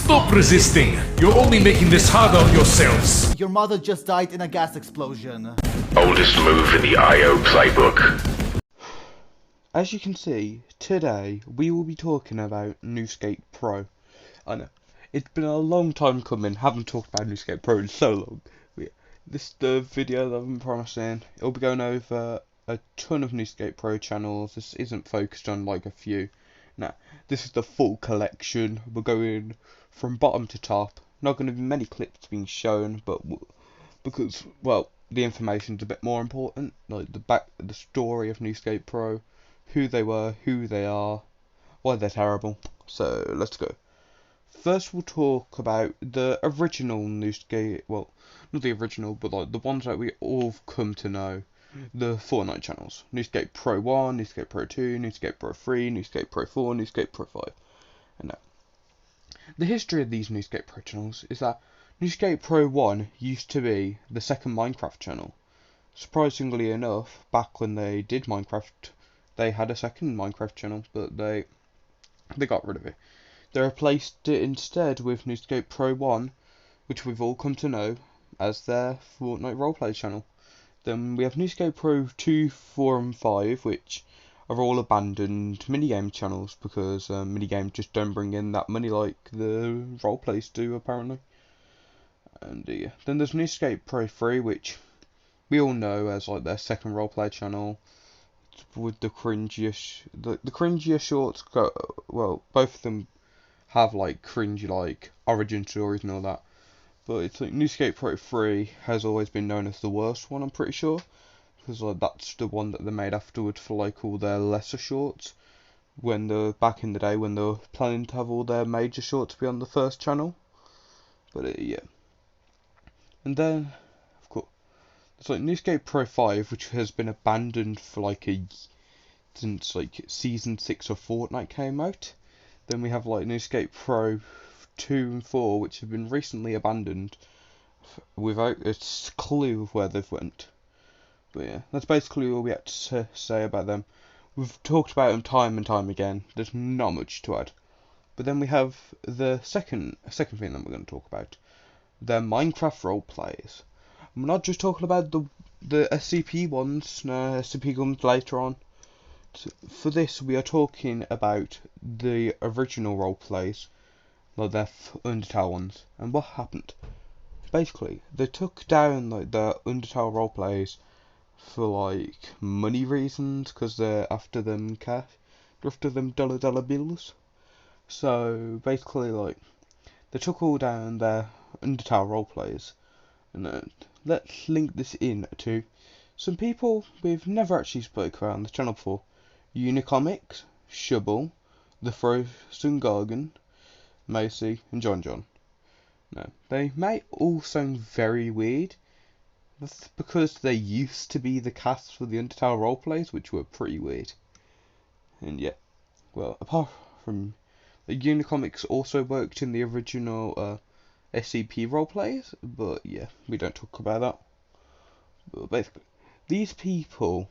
Stop resisting! You're only making this harder on yourselves! Your mother just died in a gas explosion. Oldest move in the IO playbook. As you can see, today we will be talking about Newscapepro. I know, it's been a long time coming, haven't talked about Newscapepro in so long. But yeah, this is the video that I've been promising. It'll be going over a ton of Newscapepro channels. This isn't focused on like a few. Nah, this is the full collection. We're going from bottom to top. Not going to be many clips being shown, but because, well, the information's a bit more important, like the story of Newscapepro, who they were, who they are, why they're terrible. So let's go. First, we'll talk about the original Newscape. Well, not the original, but like the ones that we all come to know. The Fortnite channels: Newscapepro 1, Newscapepro 2, Newscapepro 3, Newscapepro 4, Newscapepro 5. And now, the history of these Newscapepro channels is that Newscapepro 1 used to be the second Minecraft channel. Surprisingly enough, back when they did Minecraft, they had a second Minecraft channel, but they got rid of it. They replaced it instead with Newscapepro 1, which we've all come to know as their Fortnite roleplay channel. Then we have Newscapepro 2, 4 and 5, which are all abandoned minigame channels because minigames just don't bring in that money like the roleplays do, apparently. And yeah, then there's Newscapepro 3, which we all know as like their second roleplay channel with the cringiest, the cringier shorts. Well, both of them have like cringy like origin stories and all that. But it's like Newscapepro 3 has always been known as the worst one, I'm pretty sure. Because like that's the one that they made afterward for like all their lesser shorts. When back in the day when they were planning to have all their major shorts be on the first channel. But yeah. And then, of course, it's like Newscapepro 5, which has been abandoned for like since like season 6 of Fortnite came out. Then we have like Newscapepro 2 and 4, which have been recently abandoned without a clue of where they've went. But yeah, that's basically all we had to say about them. We've talked about them time and time again. There's not much to add. But then we have the second thing that we're going to talk about. The Minecraft role plays. I'm not just talking about the SCP ones. No, SCP comes later on. For this, we are talking about the original role plays. Like their Undertale ones. And what happened? Basically, they took down like the Undertale roleplays for like money reasons, because they're after them cash, they're after them dollar bills. So basically, like they took all down their Undertale roleplays, and let's link this in to some people we've never actually spoke about on the channel before: Unicomics, Shubble, the Frozen Gargan, Macy and John. No, they may all sound very weird. That's because they used to be the cast for the Undertale roleplays, which were pretty weird. And yeah, well, apart from the Unicomics also worked in the original SCP roleplays, but yeah, we don't talk about that. But basically, these people,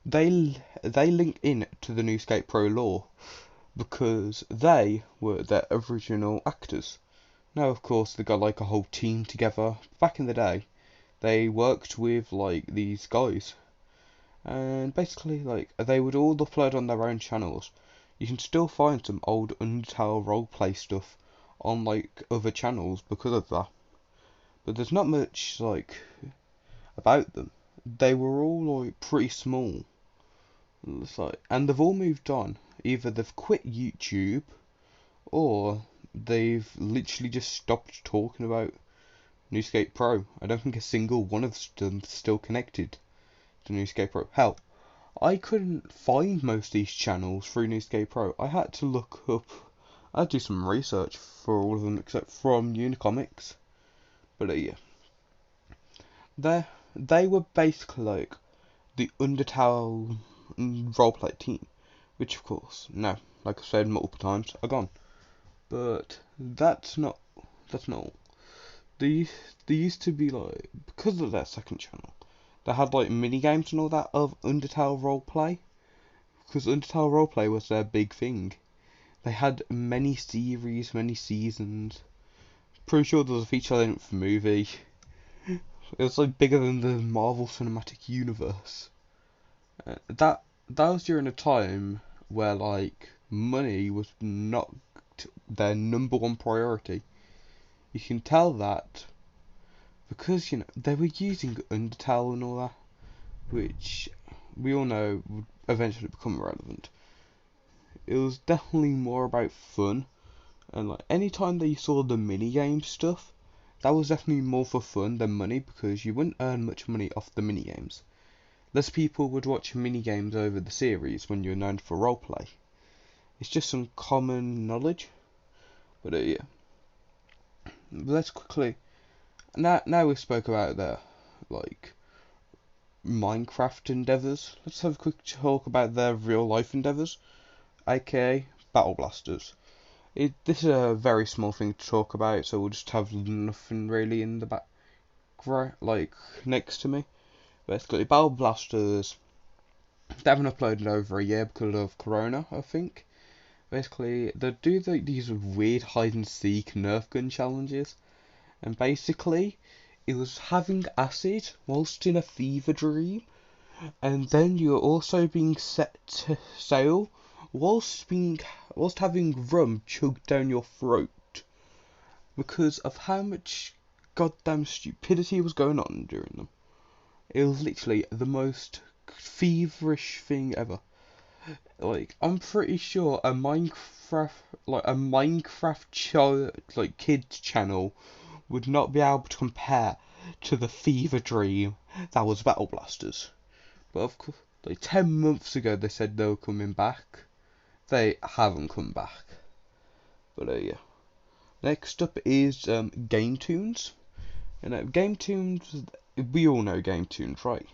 they link in to the Newscapepro lore, because they were their original actors. Now, of course, they got like a whole team together. Back in the day, they worked with like these guys, and basically, like they would all upload on their own channels. You can still find some old Undertale roleplay stuff on like other channels because of that. But there's not much like about them. They were all like pretty small. It's like, and they've all moved on. Either they've quit YouTube, or they've literally just stopped talking about Newscapepro. I don't think a single one of them is still connected to Newscapepro. Hell, I couldn't find most of these channels through Newscapepro. I had to look up, I had to do some research for all of them except from Unicomics. But yeah, they were basically like the Undertale roleplay team, which of course now, like I've said multiple times, are gone. But that's not all. They used to be like, because of their second channel, they had like mini games and all that of Undertale roleplay, because Undertale roleplay was their big thing. They had many series, many seasons. Pretty sure there was a feature length for movie. It was like bigger than the Marvel Cinematic Universe. That was during a time where like money was not their number one priority. You can tell that because they were using Undertale and all that, which we all know would eventually become irrelevant. It was definitely more about fun, and like anytime that you saw the mini game stuff, that was definitely more for fun than money because you wouldn't earn much money off the mini games. Less people would watch mini games over the series when you're known for roleplay. It's just some common knowledge. But yeah, let's quickly. Now we spoke about their like Minecraft endeavors. Let's have a quick talk about their real life endeavors, aka Battle Blasters. This is a very small thing to talk about, so we'll just have nothing really in the back, like next to me. Basically, Battle Blasters, they haven't uploaded in over a year because of Corona, I think. Basically, they do these weird hide and seek Nerf gun challenges, and basically, it was having acid whilst in a fever dream, and then you're also being set to sail whilst having rum chugged down your throat because of how much goddamn stupidity was going on during them. It was literally the most feverish thing ever. Like, I'm pretty sure a Minecraft child, like kids channel would not be able to compare to the fever dream that was Battle Blasters. But of course, like 10 months ago they said they were coming back. They haven't come back. But yeah. Next up is Game Tunes. Game Tunes, we all know Game Tunes, right?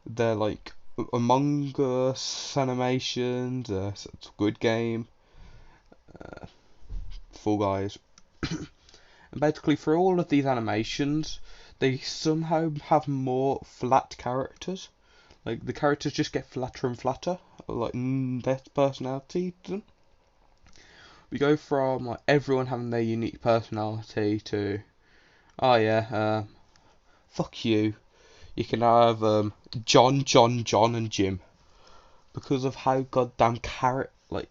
They're like Among Us animations, Squid Game, Fall Guys. And basically for all of these animations, they somehow have more flat characters. Like the characters just get flatter and flatter, like their personality to them. We go from like everyone having their unique personality to, oh yeah, fuck you. You can have John, and Jim, because of how goddamn like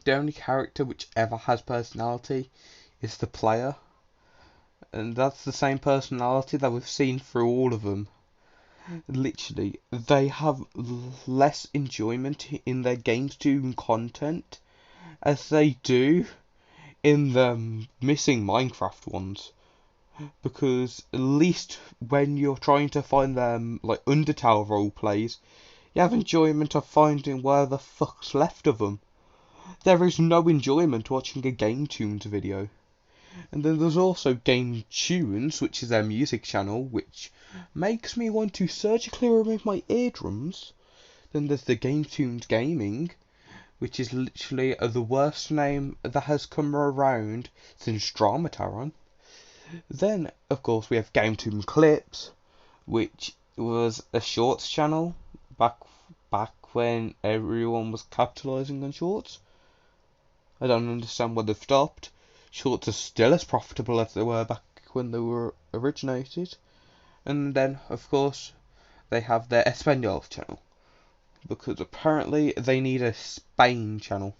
the only character which ever has personality is the player, and that's the same personality that we've seen through all of them. Literally, they have less enjoyment in their games doing content as they do in the missing Minecraft ones. Because at least when you're trying to find them like Undertale roleplays, you have enjoyment of finding where the fuck's left of them. There is no enjoyment watching a Game Tunes video. And then there's also Game Tunes, which is their music channel, which makes me want to surgically remove my eardrums. Then there's the Game Tunes Gaming, which is literally the worst name that has come around since Dramataron. Then, of course, we have Game Tunes Clips, which was a shorts channel back when everyone was capitalising on shorts. I don't understand why they've stopped. Shorts are still as profitable as they were back when they were originated. And then, of course, they have their Espanol channel, because apparently they need a Spain channel.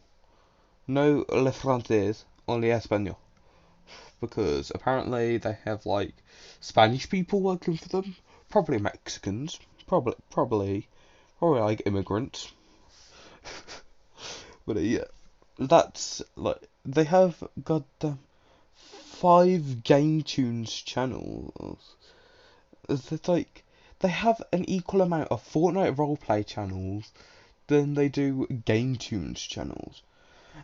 No Le Français, only Espanol. Because apparently they have like Spanish people working for them, probably Mexicans, probably like immigrants. But yeah, that's like they have goddamn 5 Game Tunes channels. It's like they have an equal amount of Fortnite roleplay channels than they do Game Tunes channels.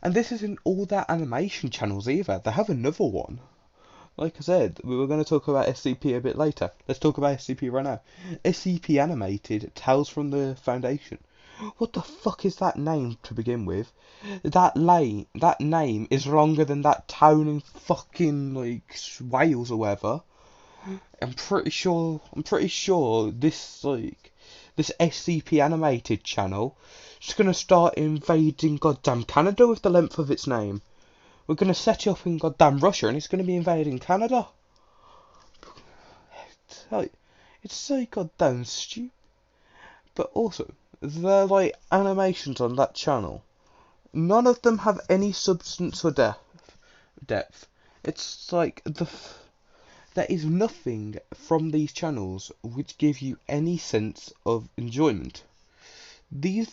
And this isn't all their animation channels either. They have another one. Like I said, we were going to talk about SCP a bit later. Let's talk about SCP right now. SCP Animated Tales from the Foundation. What the fuck is that name to begin with? That name is longer than that town in fucking like Wales or whatever. I'm pretty sure this this SCP animated channel, is gonna start invading goddamn Canada with the length of its name. We're gonna set it up in goddamn Russia, and it's gonna be invading Canada. It's so goddamn stupid. But also, the like animations on that channel, none of them have any substance or depth. It's like there is nothing from these channels which give you any sense of enjoyment. Their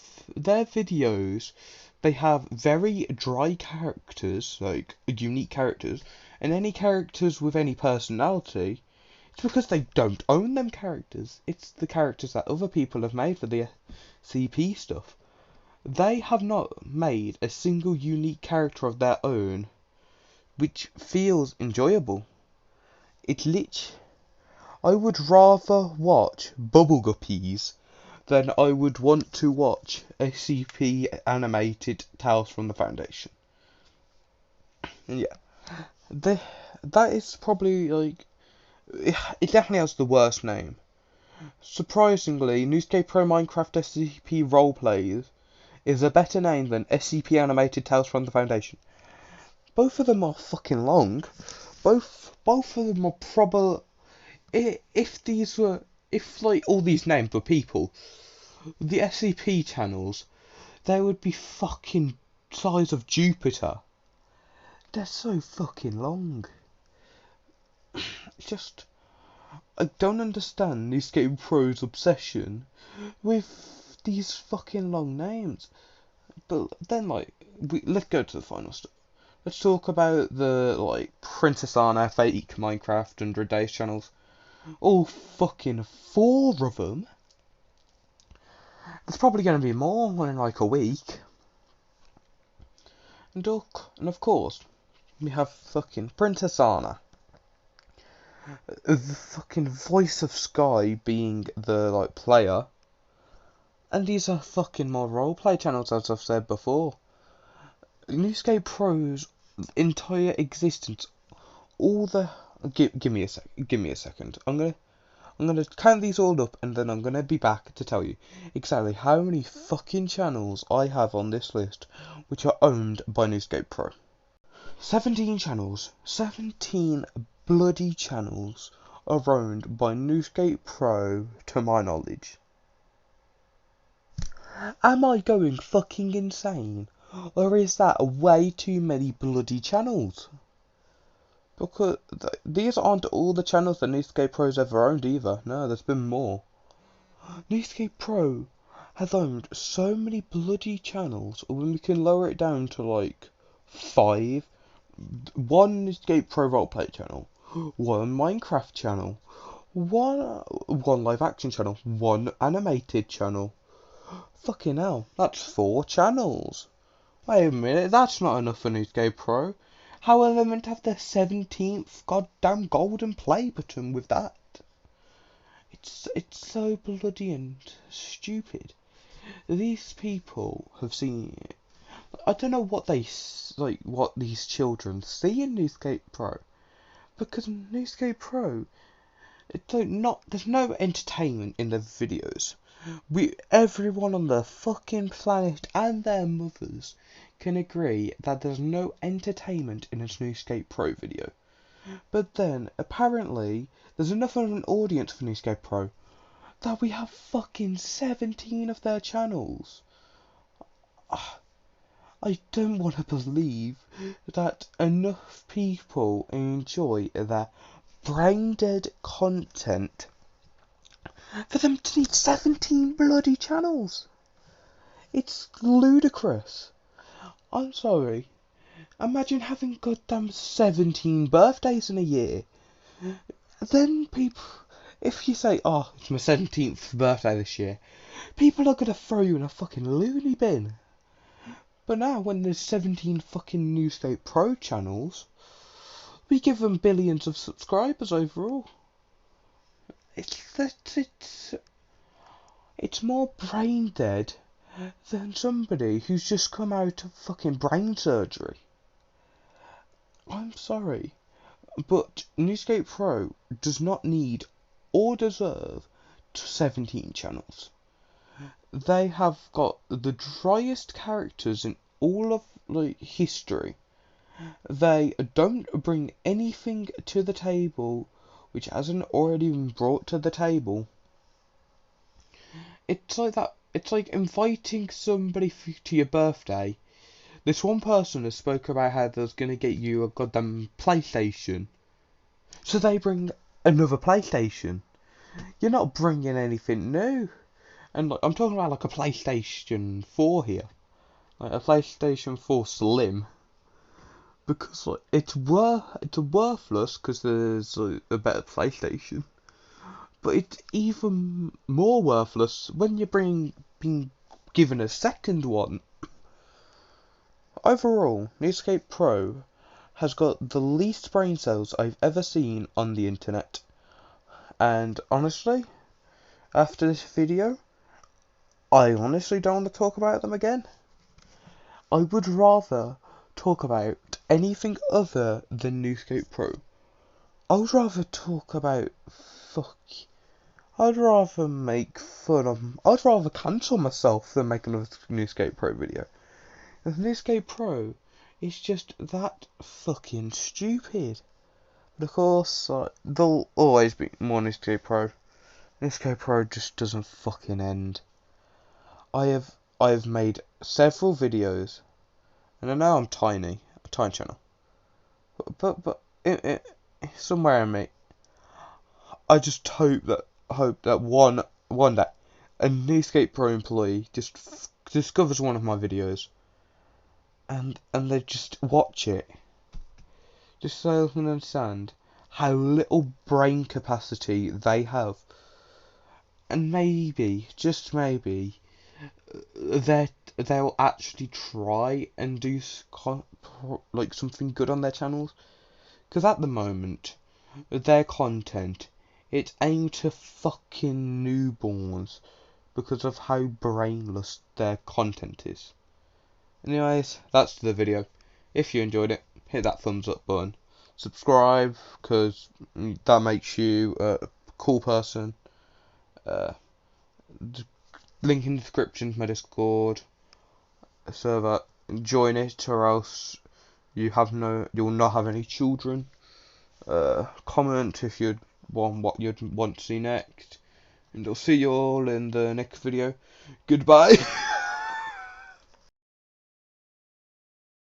videos, they have very dry characters, like unique characters, and any characters with any personality, it's because they don't own them characters. It's the characters that other people have made for the CP stuff. They have not made a single unique character of their own which feels enjoyable. I would rather watch Bubble Guppies than I would want to watch SCP animated Tales from the Foundation. And yeah, that is probably like, it definitely has the worst name. Surprisingly, Newscapepro Minecraft SCP Roleplays is a better name than SCP Animated Tales from the Foundation. Both of them are fucking long. Both of them are probably, if like all these names were people, the SCP channels, they would be fucking size of Jupiter. They're so fucking long. It's just, I don't understand Newscapepro's obsession with these fucking long names. But then, like, let's go to the final stuff. Let's talk about the, like, Princess Anna, fake Minecraft, 100 Days channels. All fucking 4 of them. There's probably going to be more in, like, a week. And of course, we have fucking Princess Anna. The fucking voice of Sky being the, like, player. And these are fucking more roleplay channels, as I've said before. Newscapepro's entire existence, all the give me a second. I'm gonna count these all up, and then I'm gonna be back to tell you exactly how many fucking channels I have on this list, which are owned by Newscapepro. 17 channels. 17 bloody channels are owned by Newscapepro, to my knowledge. Am I going fucking insane? Or is that way too many bloody channels? Because these aren't all the channels that Newscapepro's ever owned either. No, there's been more. Newscapepro has owned so many bloody channels, when we can lower it down to like 5. 1 Newscapepro roleplay channel, 1 Minecraft channel, 1 live action channel, 1 animated channel. Fucking hell, that's 4 channels. Wait a minute, that's not enough for Newscapepro. How are they meant to have their 17th goddamn golden play button with that? It's so bloody and stupid. These people have seen, I don't know what what these children see in Newscapepro, because Newscapepro, there's no entertainment in the videos. Everyone on the fucking planet and their mothers can agree that there's no entertainment in a Newscapepro video. But then, apparently, there's enough of an audience for Newscapepro that we have fucking 17 of their channels. I don't want to believe that enough people enjoy their brain-dead content for them to need 17 bloody channels. It's ludicrous. I'm sorry. Imagine having goddamn 17 birthdays in a year. Then people, if you say, oh, it's my 17th birthday this year, people are gonna throw you in a fucking loony bin. But now, when there's 17 fucking Newscapepro channels, we give them billions of subscribers overall. It's more brain dead than somebody who's just come out of fucking brain surgery. I'm sorry, but Newscapepro does not need or deserve 17 channels. They have got the driest characters in all of like history. They don't bring anything to the table which hasn't already been brought to the table. It's like that. It's like inviting somebody to your birthday. This one person has spoke about how they're gonna get you a goddamn PlayStation. So they bring another PlayStation. You're not bringing anything new. And like, I'm talking about like a PlayStation 4 here. Like a PlayStation 4 Slim. Because like it's worthless because there's like, a better PlayStation. But it's even more worthless when you're being given a second one. Overall, Newscape Pro has got the least brain cells I've ever seen on the internet. And honestly, after this video, I honestly don't want to talk about them again. I would rather talk about anything other than Newscape Pro. I would rather talk about I'd rather make fun of. I'd rather cancel myself than make another Newscape Pro video. The Newscape Pro is just that fucking stupid. But of course, there'll always be more Newscape Pro. Newscape Pro just doesn't fucking end. I have made several videos, and I know I'm tiny, a tiny channel. But somewhere in me, I just hope that one day a Newscape Pro employee just discovers one of my videos, and they just watch it, just so they can understand how little brain capacity they have, and maybe, just maybe, they'll actually try and do like something good on their channels, because at the moment their content, it's aimed to fucking newborns because of how brainless their content is. Anyways, that's the video. If you enjoyed it, hit that thumbs up button. Subscribe, because that makes you a cool person. Link in the description to my Discord server. Join it, or else you'll not have any children. Comment if you'd want what you'd want to see next, and I'll see you all in the next video. Goodbye.